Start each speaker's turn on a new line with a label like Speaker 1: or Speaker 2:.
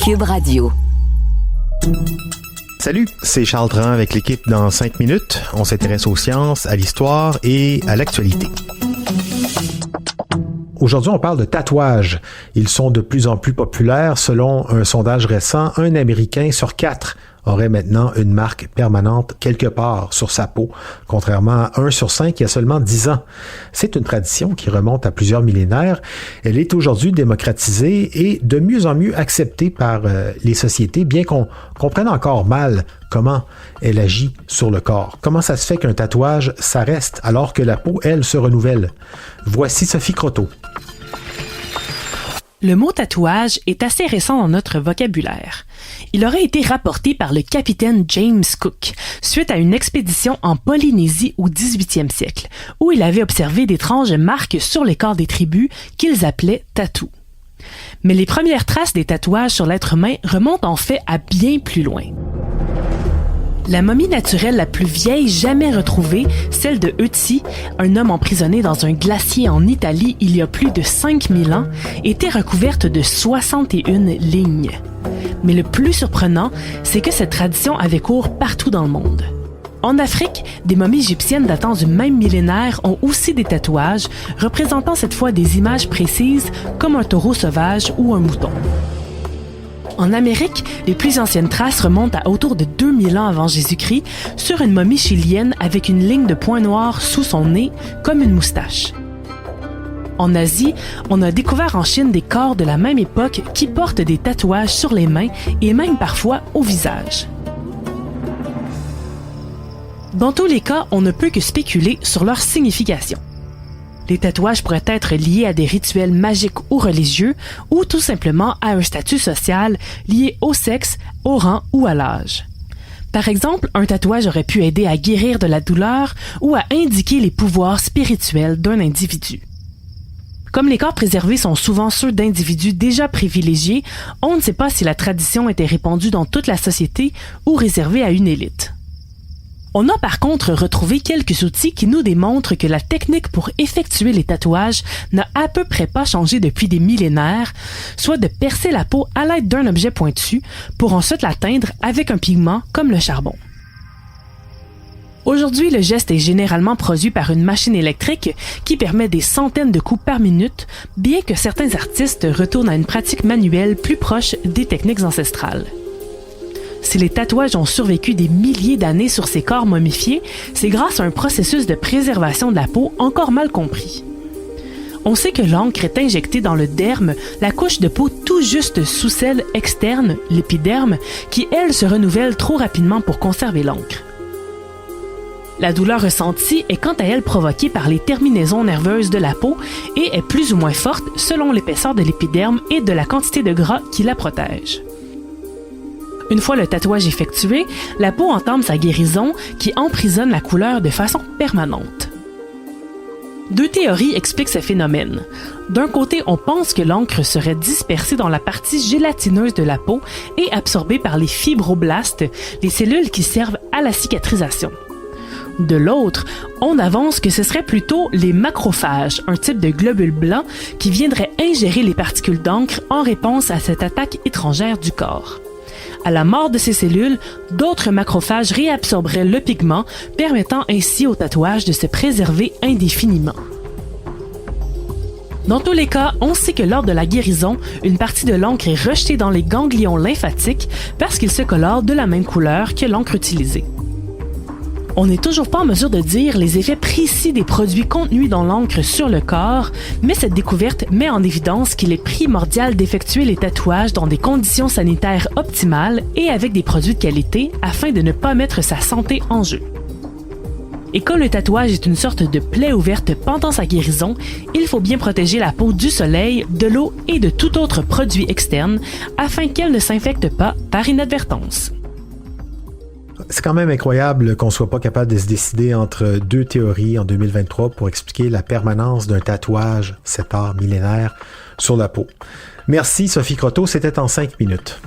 Speaker 1: Cube Radio.
Speaker 2: Salut, c'est Charles Dran avec l'équipe dans 5 minutes. On s'intéresse aux sciences, à l'histoire et à l'actualité. Aujourd'hui, on parle de tatouages. Ils sont de plus en plus populaires. Selon un sondage récent, un Américain sur 4 aurait maintenant une marque permanente quelque part sur sa peau, contrairement à 1 sur 5 il y a seulement 10 ans. C'est une tradition qui remonte à plusieurs millénaires. Elle est aujourd'hui démocratisée et de mieux en mieux acceptée par les sociétés, bien qu'on comprenne encore mal comment elle agit sur le corps. Comment ça se fait qu'un tatouage, ça reste, alors que la peau, elle, se renouvelle? Voici Sophie Croteau.
Speaker 3: Le mot tatouage est assez récent dans notre vocabulaire. Il aurait été rapporté par le capitaine James Cook suite à une expédition en Polynésie au 18e siècle, où il avait observé d'étranges marques sur les corps des tribus qu'ils appelaient tatous. Mais les premières traces des tatouages sur l'être humain remontent en fait à bien plus loin. La momie naturelle la plus vieille jamais retrouvée, celle de Ötzi, un homme emprisonné dans un glacier en Italie il y a plus de 5000 ans, était recouverte de 61 lignes. Mais le plus surprenant, c'est que cette tradition avait cours partout dans le monde. En Afrique, des momies égyptiennes datant du même millénaire ont aussi des tatouages, représentant cette fois des images précises comme un taureau sauvage ou un mouton. En Amérique, les plus anciennes traces remontent à autour de 2000 ans avant Jésus-Christ sur une momie chilienne avec une ligne de points noirs sous son nez, comme une moustache. En Asie, on a découvert en Chine des corps de la même époque qui portent des tatouages sur les mains et même parfois au visage. Dans tous les cas, on ne peut que spéculer sur leur signification. Les tatouages pourraient être liés à des rituels magiques ou religieux, ou tout simplement à un statut social lié au sexe, au rang ou à l'âge. Par exemple, un tatouage aurait pu aider à guérir de la douleur ou à indiquer les pouvoirs spirituels d'un individu. Comme les corps préservés sont souvent ceux d'individus déjà privilégiés, on ne sait pas si la tradition était répandue dans toute la société ou réservée à une élite. On a par contre retrouvé quelques outils qui nous démontrent que la technique pour effectuer les tatouages n'a à peu près pas changé depuis des millénaires, soit de percer la peau à l'aide d'un objet pointu pour ensuite la teindre avec un pigment comme le charbon. Aujourd'hui, le geste est généralement produit par une machine électrique qui permet des centaines de coups par minute, bien que certains artistes retournent à une pratique manuelle plus proche des techniques ancestrales. Si les tatouages ont survécu des milliers d'années sur ces corps momifiés, c'est grâce à un processus de préservation de la peau encore mal compris. On sait que l'encre est injectée dans le derme, la couche de peau tout juste sous celle externe, l'épiderme, qui elle se renouvelle trop rapidement pour conserver l'encre. La douleur ressentie est quant à elle provoquée par les terminaisons nerveuses de la peau et est plus ou moins forte selon l'épaisseur de l'épiderme et de la quantité de gras qui la protège. Une fois le tatouage effectué, la peau entame sa guérison qui emprisonne la couleur de façon permanente. 2 théories expliquent ce phénomène. D'un côté, on pense que l'encre serait dispersée dans la partie gélatineuse de la peau et absorbée par les fibroblastes, les cellules qui servent à la cicatrisation. De l'autre, on avance que ce serait plutôt les macrophages, un type de globule blanc qui viendraient ingérer les particules d'encre en réponse à cette attaque étrangère du corps. À la mort de ces cellules, d'autres macrophages réabsorberaient le pigment, permettant ainsi au tatouage de se préserver indéfiniment. Dans tous les cas, on sait que lors de la guérison, une partie de l'encre est rejetée dans les ganglions lymphatiques parce qu'ils se colorent de la même couleur que l'encre utilisée. On n'est toujours pas en mesure de dire les effets précis des produits contenus dans l'encre sur le corps, mais cette découverte met en évidence qu'il est primordial d'effectuer les tatouages dans des conditions sanitaires optimales et avec des produits de qualité afin de ne pas mettre sa santé en jeu. Et comme le tatouage est une sorte de plaie ouverte pendant sa guérison, il faut bien protéger la peau du soleil, de l'eau et de tout autre produit externe afin qu'elle ne s'infecte pas par inadvertance.
Speaker 2: C'est quand même incroyable qu'on soit pas capable de se décider entre 2 théories en 2023 pour expliquer la permanence d'un tatouage, cet art millénaire, sur la peau. Merci Sophie Croteau, c'était en 5 minutes.